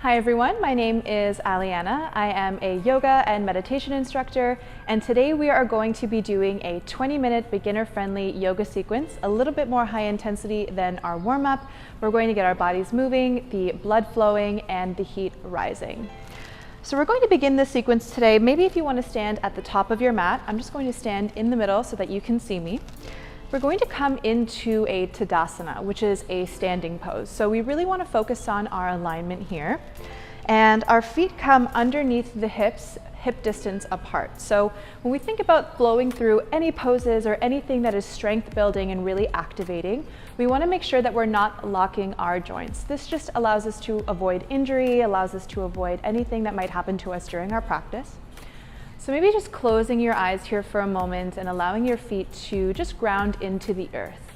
Hi everyone, my name is Aliana. I am a yoga and meditation instructor, and today we are going to be doing a 20-minute beginner-friendly yoga sequence, a little bit more high intensity than our warm-up. We're going to get our bodies moving, the blood flowing, and the heat rising. So we're going to begin this sequence today. Maybe if you want to stand at the top of your mat, I'm just going to stand in the middle so that you can see me. We're going to come into a Tadasana, which is a standing pose. So we really want to focus on our alignment here. And our feet come underneath the hips, hip distance apart. So when we think about flowing through any poses or anything that is strength building and really activating, we want to make sure that we're not locking our joints. This just allows us to avoid injury, allows us to avoid anything that might happen to us during our practice. So maybe just closing your eyes here for a moment and allowing your feet to just ground into the earth.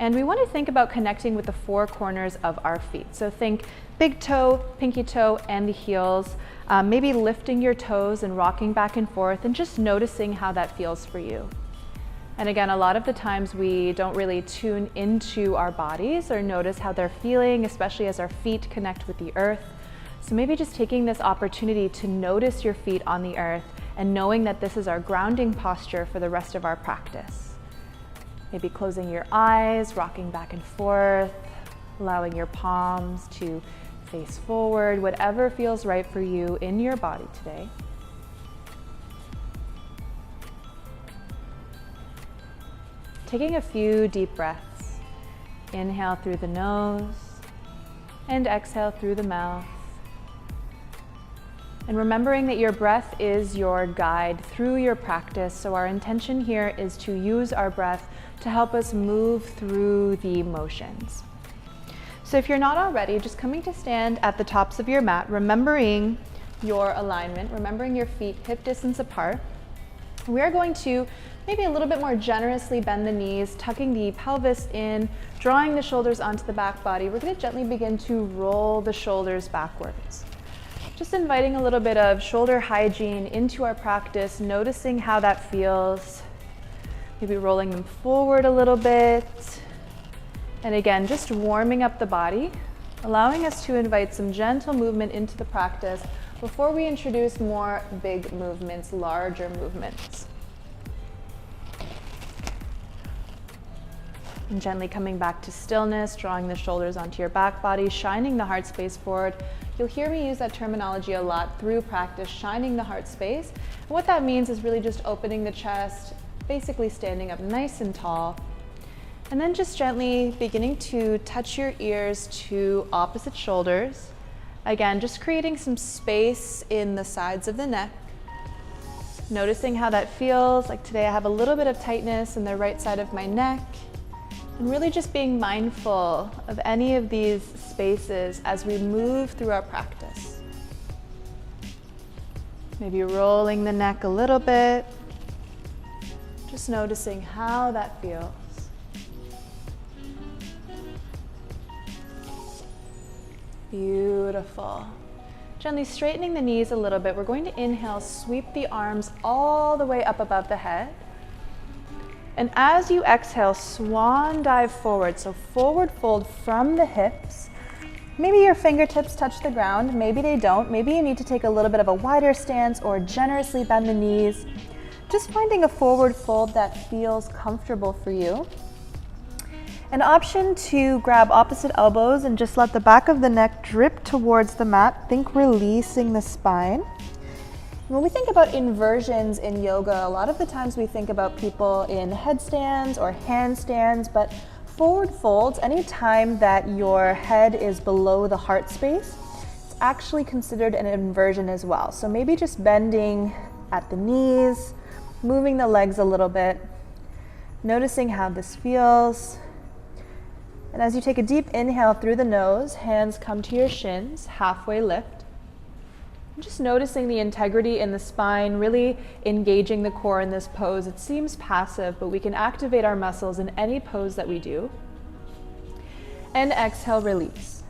And we want to think about connecting with the four corners of our feet. So think big toe, pinky toe, and the heels. Maybe lifting your toes and rocking back and forth and just noticing how that feels for you. And again, a lot of the times we don't really tune into our bodies or notice how they're feeling, especially as our feet connect with the earth. So maybe just taking this opportunity to notice your feet on the earth and knowing that this is our grounding posture for the rest of our practice. Maybe closing your eyes, rocking back and forth, allowing your palms to face forward, whatever feels right for you in your body today. Taking a few deep breaths. Inhale through the nose and exhale through the mouth. And remembering that your breath is your guide through your practice, so our intention here is to use our breath to help us move through the motions. So if you're not already, just coming to stand at the tops of your mat, remembering your alignment, remembering your feet hip distance apart. We are going to maybe a little bit more generously bend the knees, tucking the pelvis in, drawing the shoulders onto the back body. We're going to gently begin to roll the shoulders backwards. Just inviting a little bit of shoulder hygiene into our practice, noticing how that feels. Maybe rolling them forward a little bit. And again, just warming up the body, allowing us to invite some gentle movement into the practice before we introduce more big movements, larger movements. And gently coming back to stillness, drawing the shoulders onto your back body, shining the heart space forward. You'll hear me use that terminology a lot through practice, shining the heart space. And what that means is really just opening the chest, basically standing up nice and tall. And then just gently beginning to touch your ears to opposite shoulders. Again, just creating some space in the sides of the neck. Noticing how that feels. Like today I have a little bit of tightness in the right side of my neck. And really just being mindful of any of these spaces as we move through our practice. Maybe rolling the neck a little bit. Just noticing how that feels. Beautiful. Gently straightening the knees a little bit. We're going to inhale, sweep the arms all the way up above the head. And as you exhale, swan dive forward. So forward fold from the hips. Maybe your fingertips touch the ground, maybe they don't. Maybe you need to take a little bit of a wider stance or generously bend the knees. Just finding a forward fold that feels comfortable for you. An option to grab opposite elbows and just let the back of the neck drip towards the mat. Think releasing the spine. When we think about inversions in yoga, a lot of the times we think about people in headstands or handstands, but forward folds, anytime that your head is below the heart space, it's actually considered an inversion as well. So maybe just bending at the knees, moving the legs a little bit, noticing how this feels. And as you take a deep inhale through the nose, hands come to your shins, halfway lift. Just noticing the integrity in the spine, really engaging the core in this pose. It seems passive, but we can activate our muscles in any pose that we do. And exhale, release.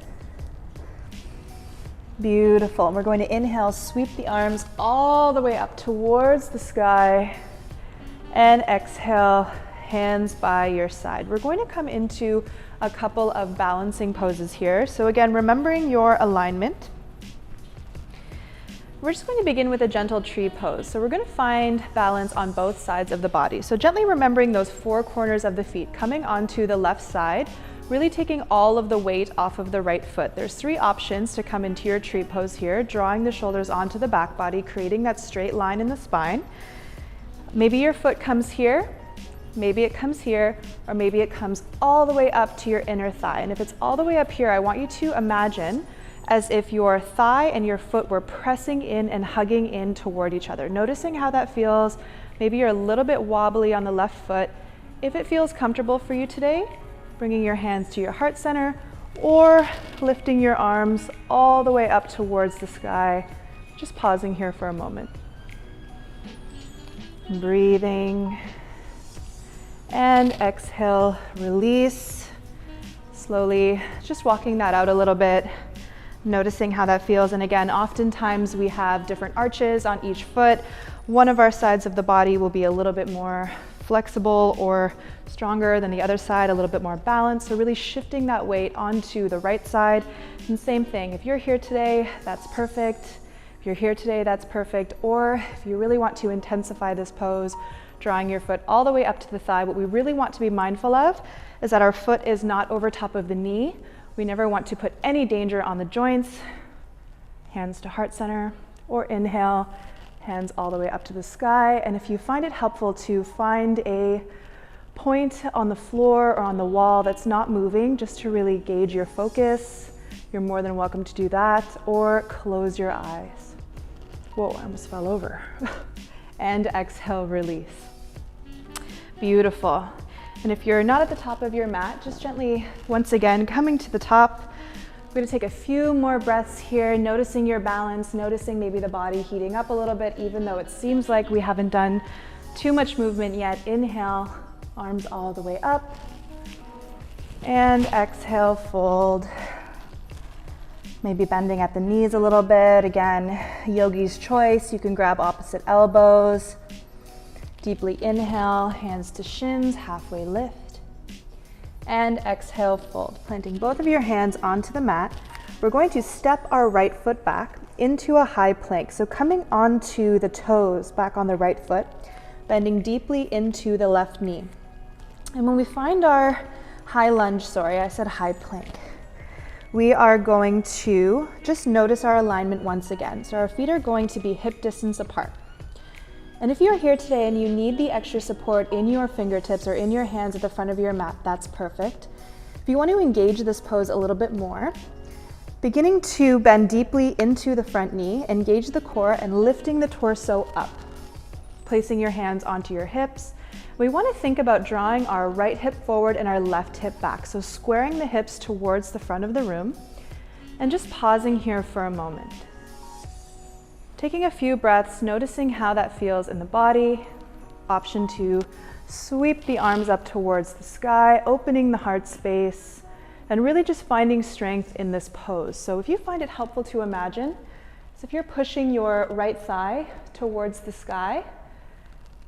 Beautiful. And we're going to inhale, sweep the arms all the way up towards the sky. And exhale, hands by your side. We're going to come into a couple of balancing poses here. So again, remembering your alignment. We're just going to begin with a gentle tree pose. So we're going to find balance on both sides of the body. So gently remembering those four corners of the feet, coming onto the left side, really taking all of the weight off of the right foot. There's three options to come into your tree pose here, drawing the shoulders onto the back body, creating that straight line in the spine. Maybe your foot comes here, maybe it comes here, or maybe it comes all the way up to your inner thigh. And if it's all the way up here, I want you to imagine as if your thigh and your foot were pressing in and hugging in toward each other. Noticing how that feels. Maybe you're a little bit wobbly on the left foot. If it feels comfortable for you today, bringing your hands to your heart center or lifting your arms all the way up towards the sky. Just pausing here for a moment. Breathing. And exhale, release. Slowly, just walking that out a little bit. Noticing how that feels. And again, oftentimes we have different arches on each foot. One of our sides of the body will be a little bit more flexible or stronger than the other side, a little bit more balanced. So really shifting that weight onto the right side. And same thing, if you're here today, that's perfect. If you're here today, that's perfect. Or if you really want to intensify this pose, drawing your foot all the way up to the thigh, what we really want to be mindful of is that our foot is not over top of the knee. We never want to put any danger on the joints. Hands to heart center, or inhale, hands all the way up to the sky. And if you find it helpful to find a point on the floor or on the wall that's not moving, just to really gauge your focus, you're more than welcome to do that, or close your eyes. Whoa, I almost fell over. And exhale, release. Beautiful. And if you're not at the top of your mat, just gently, once again, coming to the top. We're going to take a few more breaths here, noticing your balance, noticing maybe the body heating up a little bit, even though it seems like we haven't done too much movement yet. Inhale, arms all the way up. And exhale, fold. Maybe bending at the knees a little bit. Again, yogi's choice. You can grab opposite elbows. Deeply inhale, hands to shins, halfway lift. And exhale, fold. Planting both of your hands onto the mat. We're going to step our right foot back into a high plank. So coming onto the toes, back on the right foot, bending deeply into the left knee. And when we find our high lunge, I said high plank, we are going to just notice our alignment once again. So our feet are going to be hip distance apart. And if you're here today and you need the extra support in your fingertips or in your hands at the front of your mat, that's perfect. If you want to engage this pose a little bit more, beginning to bend deeply into the front knee, engage the core and lifting the torso up. Placing your hands onto your hips. We want to think about drawing our right hip forward and our left hip back. So squaring the hips towards the front of the room and just pausing here for a moment. Taking a few breaths, noticing how that feels in the body. Option to sweep the arms up towards the sky, opening the heart space, and really just finding strength in this pose. So if you find it helpful to imagine, as if you're pushing your right thigh towards the sky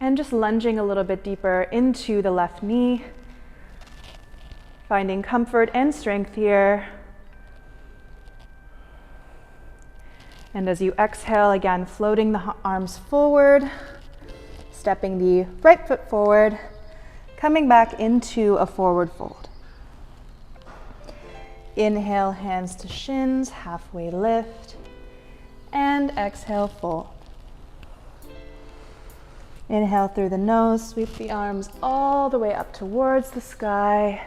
and just lunging a little bit deeper into the left knee, finding comfort and strength here. And as you exhale, again, floating the arms forward, stepping the right foot forward, coming back into a forward fold. Inhale, hands to shins, halfway lift, and exhale, fold. Inhale through the nose, sweep the arms all the way up towards the sky.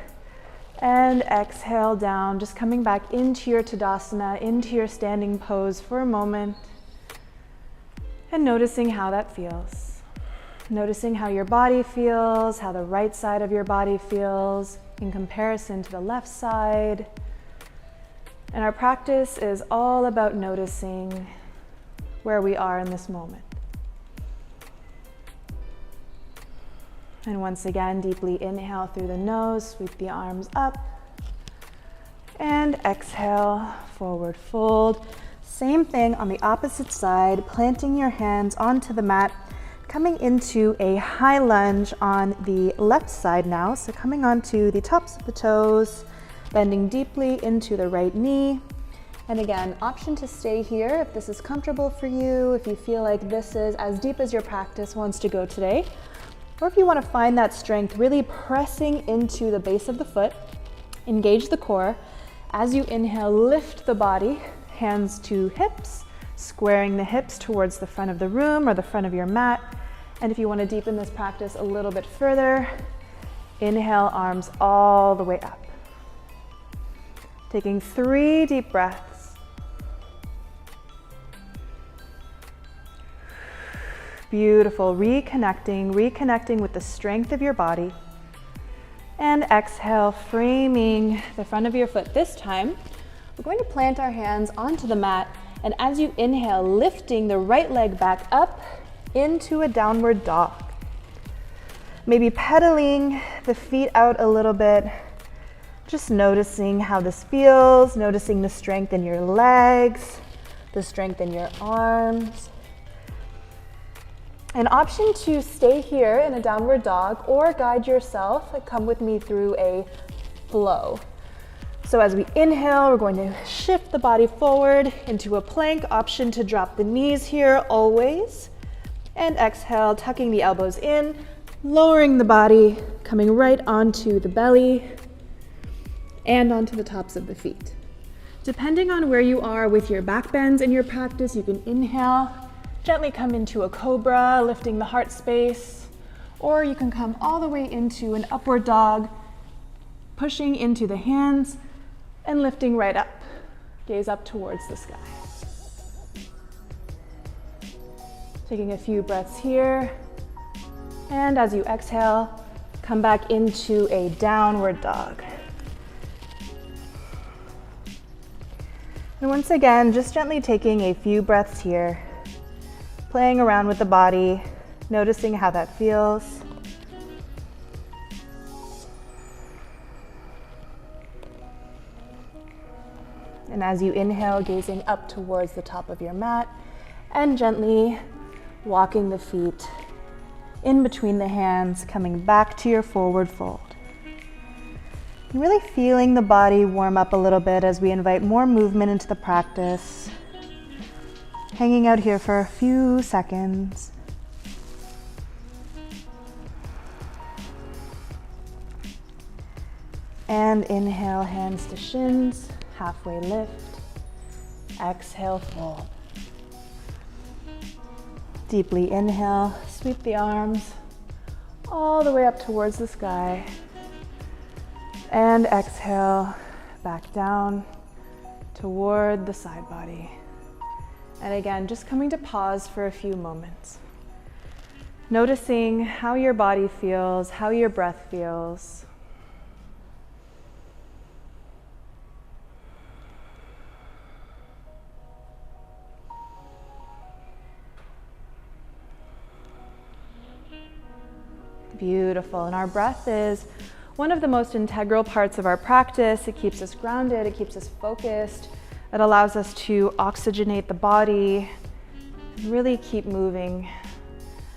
And exhale down, just coming back into your Tadasana, into your standing pose for a moment. And noticing how that feels. Noticing how your body feels, how the right side of your body feels in comparison to the left side. And our practice is all about noticing where we are in this moment. And once again, deeply inhale through the nose, sweep the arms up. And exhale, forward fold. Same thing on the opposite side, planting your hands onto the mat, coming into a high lunge on the left side now. So coming onto the tops of the toes, bending deeply into the right knee, And again, option to stay here if this is comfortable for you, if you feel like this is as deep as your practice wants to go today, or if you want to find that strength really pressing into the base of the foot, engage the core. As you inhale, lift the body, hands to hips, squaring the hips towards the front of the room or the front of your mat. And if you want to deepen this practice a little bit further, inhale, arms all the way up. Taking 3 deep breaths. Beautiful, reconnecting with the strength of your body. And exhale, framing the front of your foot. This time, we're going to plant our hands onto the mat, and as you inhale, lifting the right leg back up into a downward dog. Maybe pedaling the feet out a little bit, just noticing how this feels, noticing the strength in your legs, the strength in your arms. An option to stay here in a downward dog or guide yourself, come with me through a flow. So as we inhale, we're going to shift the body forward into a plank. Option to drop the knees here always. And exhale, tucking the elbows in, lowering the body, coming right onto the belly and onto the tops of the feet. Depending on where you are with your back bends in your practice, you can inhale, gently come into a cobra, lifting the heart space, or you can come all the way into an upward dog, pushing into the hands and lifting right up. Gaze up towards the sky. Taking a few breaths here, and as you exhale, come back into a downward dog. And once again, just gently taking a few breaths here, playing around with the body, noticing how that feels. And as you inhale, gazing up towards the top of your mat and gently walking the feet in between the hands, coming back to your forward fold. And really feeling the body warm up a little bit as we invite more movement into the practice. Hanging out here for a few seconds. And inhale, hands to shins, halfway lift. Exhale, fold. Deeply inhale, sweep the arms all the way up towards the sky. And exhale, back down toward the side body. And again, just coming to pause for a few moments. Noticing how your body feels, how your breath feels. Beautiful. And our breath is one of the most integral parts of our practice. It keeps us grounded, it keeps us focused. It allows us to oxygenate the body, really keep moving.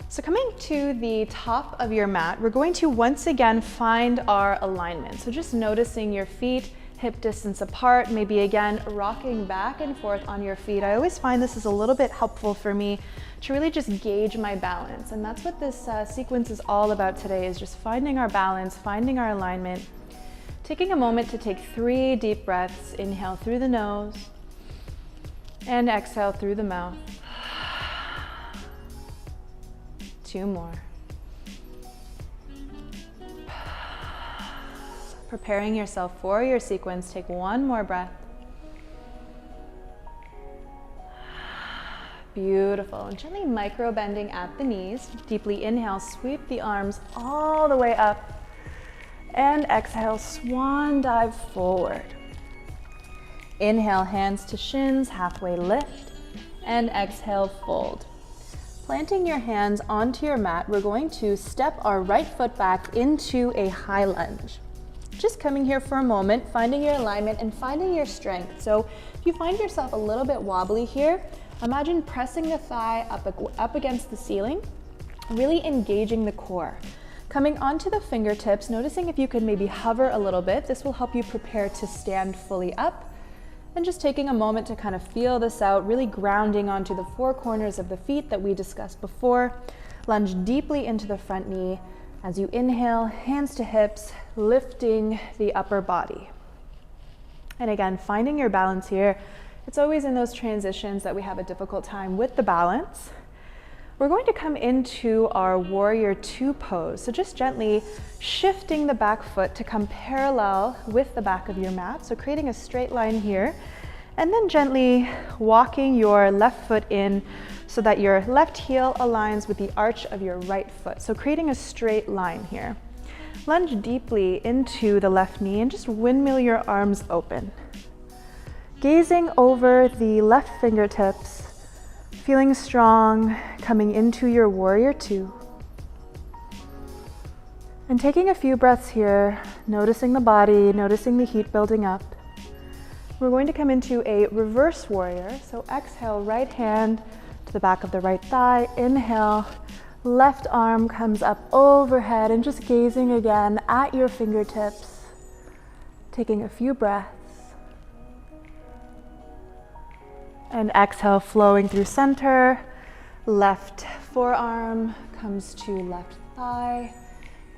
So coming to the top of your mat, we're going to once again find our alignment. So just noticing your feet hip distance apart, maybe again rocking back and forth on your feet. I always find this is a little bit helpful for me to really just gauge my balance. And that's what this sequence is all about today, is just finding our balance, finding our alignment. Taking a moment to take 3 deep breaths. Inhale through the nose and exhale through the mouth. 2 more. Preparing yourself for your sequence, take 1 more breath. Beautiful. And gently micro bending at the knees. Deeply inhale, sweep the arms all the way up. And exhale, swan dive forward. Inhale, hands to shins, halfway lift. And exhale, fold. Planting your hands onto your mat, we're going to step our right foot back into a high lunge. Just coming here for a moment, finding your alignment and finding your strength. So if you find yourself a little bit wobbly here, imagine pressing the thigh up against the ceiling, really engaging the core. Coming onto the fingertips, noticing if you could maybe hover a little bit. This will help you prepare to stand fully up. And just taking a moment to kind of feel this out, really grounding onto the four corners of the feet that we discussed before. Lunge deeply into the front knee. As you inhale, hands to hips, lifting the upper body. And again, finding your balance here. It's always in those transitions that we have a difficult time with the balance. We're going to come into our warrior two pose. So just gently shifting the back foot to come parallel with the back of your mat. So creating a straight line here, and then gently walking your left foot in so that your left heel aligns with the arch of your right foot. So creating a straight line here. Lunge deeply into the left knee and just windmill your arms open. Gazing over the left fingertips, feeling strong, coming into your warrior two. And taking a few breaths here, noticing the body, noticing the heat building up. We're going to come into a reverse warrior. So exhale, right hand to the back of the right thigh. Inhale, left arm comes up overhead, and just gazing again at your fingertips. Taking a few breaths. And exhale, flowing through center. Left forearm comes to left thigh,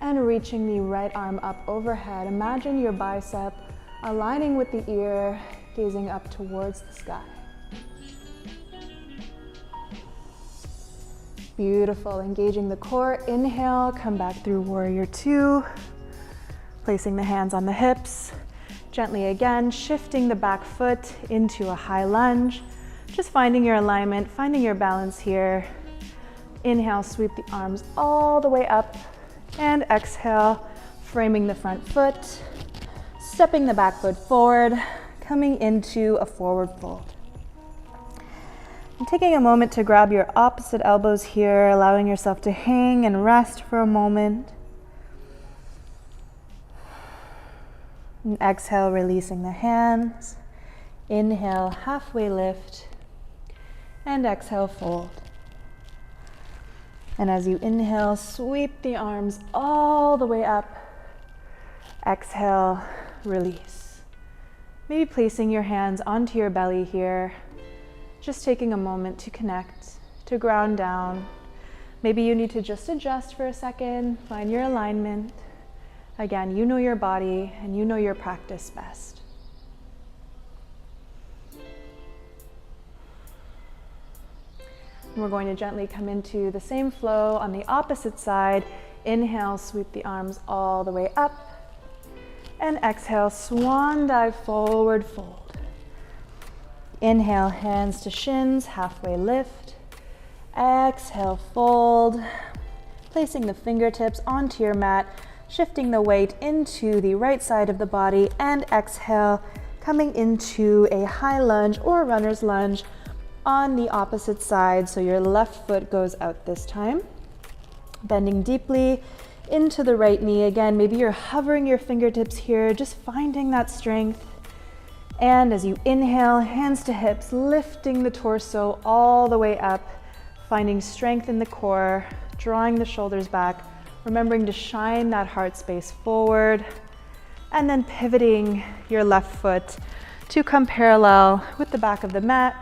and reaching the right arm up overhead. Imagine your bicep aligning with the ear, gazing up towards the sky. Beautiful, engaging the core. Inhale, come back through warrior two, placing the hands on the hips. Gently again, shifting the back foot into a high lunge. Just finding your alignment, finding your balance here. Inhale, sweep the arms all the way up, and exhale, framing the front foot, stepping the back foot forward, coming into a forward fold. And taking a moment to grab your opposite elbows here, allowing yourself to hang and rest for a moment. And exhale, releasing the hands. Inhale, halfway lift. And exhale, fold. And as you inhale, sweep the arms all the way up. Exhale, release. Maybe placing your hands onto your belly here. Just taking a moment to connect, to ground down. Maybe you need to just adjust for a second, find your alignment. Again, you know your body and you know your practice best. We're going to gently come into the same flow on the opposite side. Inhale, sweep the arms all the way up. And exhale, swan dive, forward fold. Inhale, hands to shins, halfway lift. Exhale, fold. Placing the fingertips onto your mat, shifting the weight into the right side of the body, and exhale, coming into a high lunge or runner's lunge on the opposite side, so your left foot goes out this time. Bending deeply into the right knee. Again, maybe you're hovering your fingertips here, just finding that strength. And as you inhale, hands to hips, lifting the torso all the way up, finding strength in the core, drawing the shoulders back, remembering to shine that heart space forward, and then pivoting your left foot to come parallel with the back of the mat.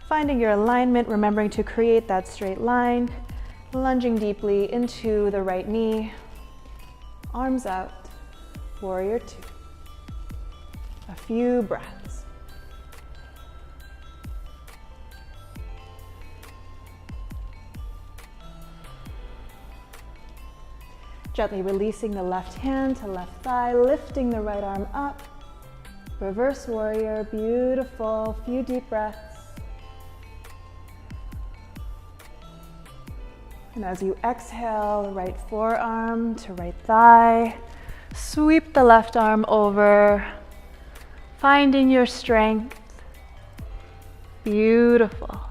Finding your alignment, remembering to create that straight line, lunging deeply into the right knee, arms out, warrior two. A few breaths. Gently releasing the left hand to left thigh, lifting the right arm up. Reverse warrior, beautiful, few deep breaths. And as you exhale, right forearm to right thigh, sweep the left arm over, finding your strength. Beautiful.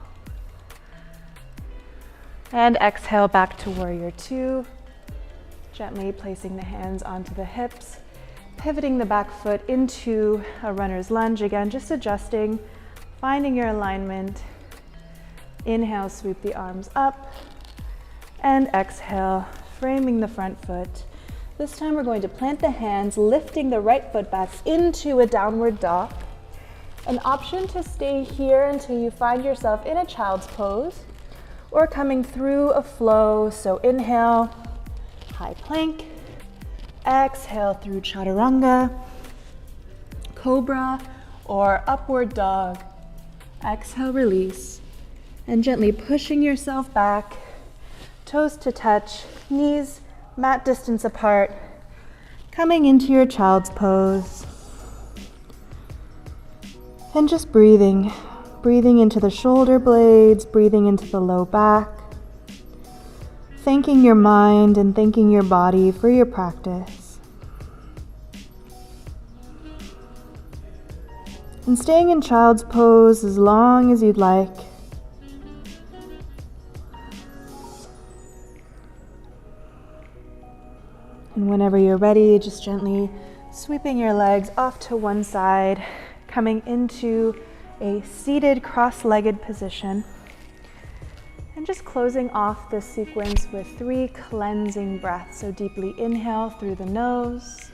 And exhale back to warrior two, gently placing the hands onto the hips, pivoting the back foot into a runner's lunge. Again, just adjusting, finding your alignment. Inhale, sweep the arms up. And exhale, framing the front foot. This time we're going to plant the hands, lifting the right foot back into a downward dog. An option to stay here until you find yourself in a child's pose or coming through a flow. So inhale, high plank. Exhale through chaturanga, cobra, or upward dog. Exhale, release. And gently pushing yourself back, toes to touch, knees mat distance apart, coming into your child's pose. And just breathing into the shoulder blades, breathing into the low back, thanking your mind and thanking your body for your practice. And staying in child's pose as long as you'd like. And whenever you're ready, just gently sweeping your legs off to one side, coming into a seated cross-legged position. And just closing off this sequence with 3 cleansing breaths. So deeply inhale through the nose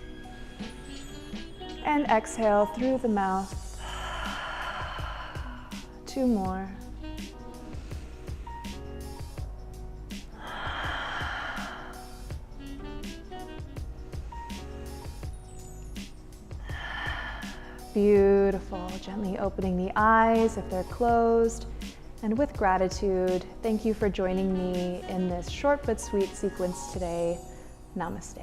and exhale through the mouth. 2 more. Beautiful. Gently opening the eyes if they're closed. And with gratitude, thank you for joining me in this short but sweet sequence today. Namaste.